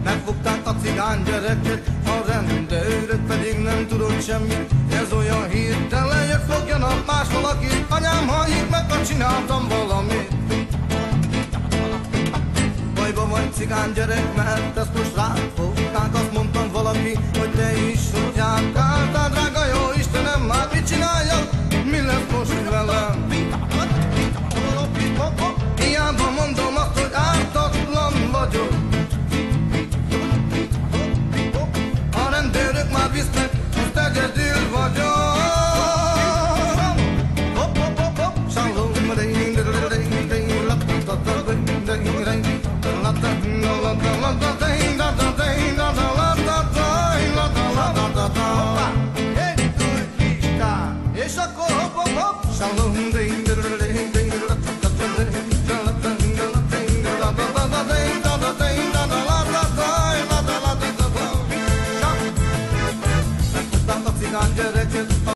Megfogták a cigány gyereket, a rendőrök pedig nem tudott semmit. Ez olyan hirtelen jött, fogjanak más valakit. Anyám, halljuk meg, ha csináltam valamit. Bajba vagy cigány gyerek, mert ezt most rád fogták. Azt mondtam valaki, hogy te is tudjál.